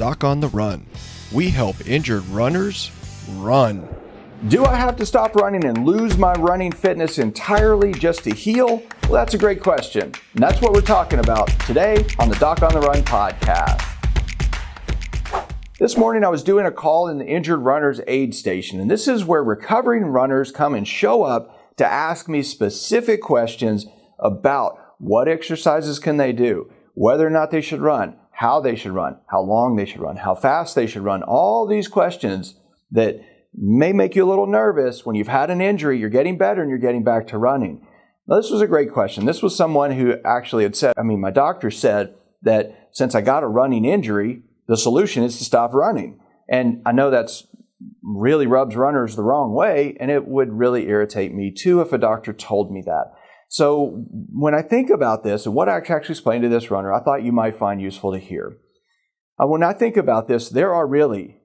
Doc on the Run. We help injured runners run. Do I have to stop running and lose my running fitness entirely just to heal? Well, that's a great question. And that's what we're talking about today on the Doc on the Run podcast. This morning I was doing a call in the Injured Runners Aid Station, and this is where recovering runners come and show up to ask me specific questions about what exercises can they do, whether or not they should run, how they should run, how long they should run, how fast they should run, all these questions that may make you a little nervous when you've had an injury, you're getting better and you're getting back to running. Now, this was a great question. This was someone who actually had said, my doctor said that since I got a running injury, the solution is to stop running. And I know that's really rubs runners the wrong way, and it would really irritate me too if a doctor told me that. So when I think about this and what I actually explained to this runner, I thought you might find useful to hear. When I think about this, there are really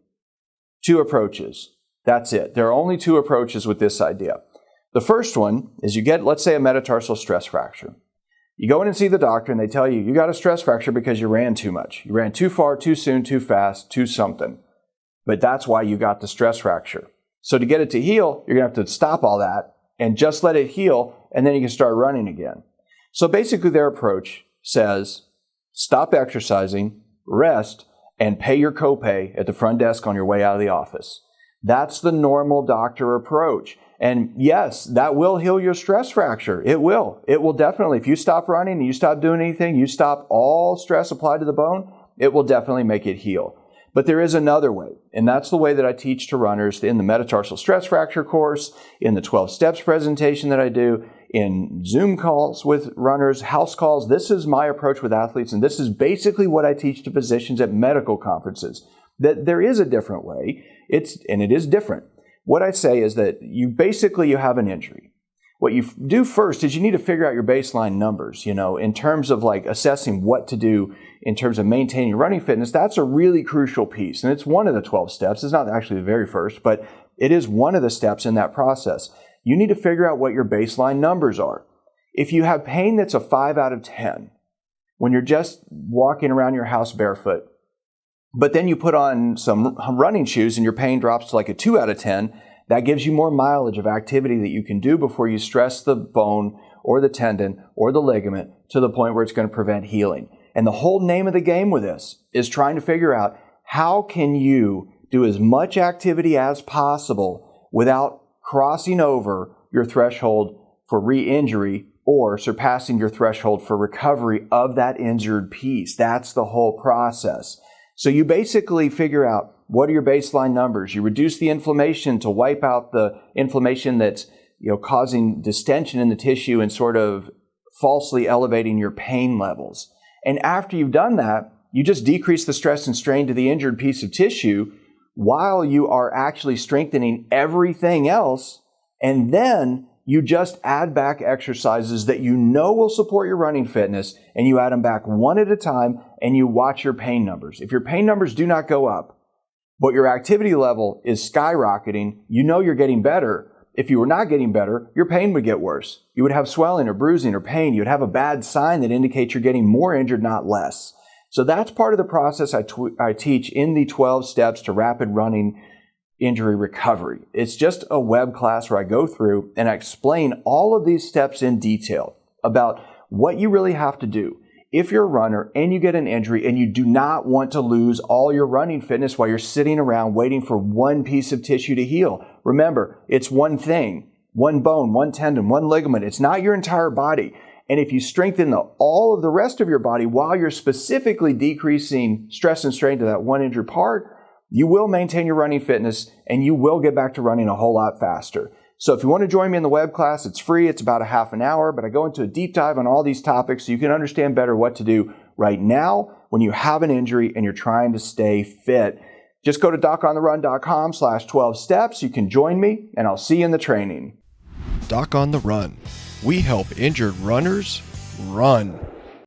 two approaches. That's it. There are only two approaches with this idea. The first one is you get, let's say, a metatarsal stress fracture. You go in and see the doctor and they tell you, you got a stress fracture because you ran too much. You ran too far, too soon, too fast, too something. But that's why you got the stress fracture. So to get it to heal, you're going to have to stop all that and just let it heal, and then you can start running again. So basically their approach says, stop exercising, rest, and pay your copay at the front desk on your way out of the office. That's the normal doctor approach. And yes, that will heal your stress fracture. It will. It will definitely. If you stop running and you stop doing anything, you stop all stress applied to the bone, it will definitely make it heal. But there is another way, and that's the way that I teach to runners in the metatarsal stress fracture course, in the 12 steps presentation that I do, in Zoom calls with runners, house calls. This is my approach with athletes, and this is basically what I teach to physicians at medical conferences, that there is a different way. It is different. What I say is that you have an injury. What you do first is you need to figure out your baseline numbers, in terms of like assessing what to do in terms of maintaining running fitness. That's a really crucial piece. And it's one of the 12 steps. It's not actually the very first, but it is one of the steps in that process. You need to figure out what your baseline numbers are. If you have pain that's a 5 out of 10, when you're just walking around your house barefoot, but then you put on some running shoes and your pain drops to like a 2 out of 10, that gives you more mileage of activity that you can do before you stress the bone or the tendon or the ligament to the point where it's going to prevent healing. And the whole name of the game with this is trying to figure out how can you do as much activity as possible without crossing over your threshold for re-injury or surpassing your threshold for recovery of that injured piece. That's the whole process. So you basically figure out what are your baseline numbers. You reduce the inflammation to wipe out the inflammation that's causing distension in the tissue and sort of falsely elevating your pain levels. And after you've done that, you just decrease the stress and strain to the injured piece of tissue while you are actually strengthening everything else. And then you just add back exercises that will support your running fitness, and you add them back one at a time, and you watch your pain numbers. If your pain numbers do not go up, but your activity level is skyrocketing, you're getting better. If you were not getting better, your pain would get worse. You would have swelling or bruising or pain. You would have a bad sign that indicates you're getting more injured, not less. So that's part of the process I teach in the 12 steps to rapid running injury recovery. It's just a web class where I go through and I explain all of these steps in detail about what you really have to do if you're a runner and you get an injury and you do not want to lose all your running fitness while you're sitting around waiting for one piece of tissue to heal. Remember, it's one thing, one bone, one tendon, one ligament. It's not your entire body. And if you strengthen all of the rest of your body while you're specifically decreasing stress and strain to that one injured part, you will maintain your running fitness and you will get back to running a whole lot faster. So if you want to join me in the web class, it's free. It's about a half an hour, but I go into a deep dive on all these topics so you can understand better what to do right now when you have an injury and you're trying to stay fit. Just go to docontherun.com/12 steps. You can join me and I'll see you in the training. Doc on the Run. We help injured runners run.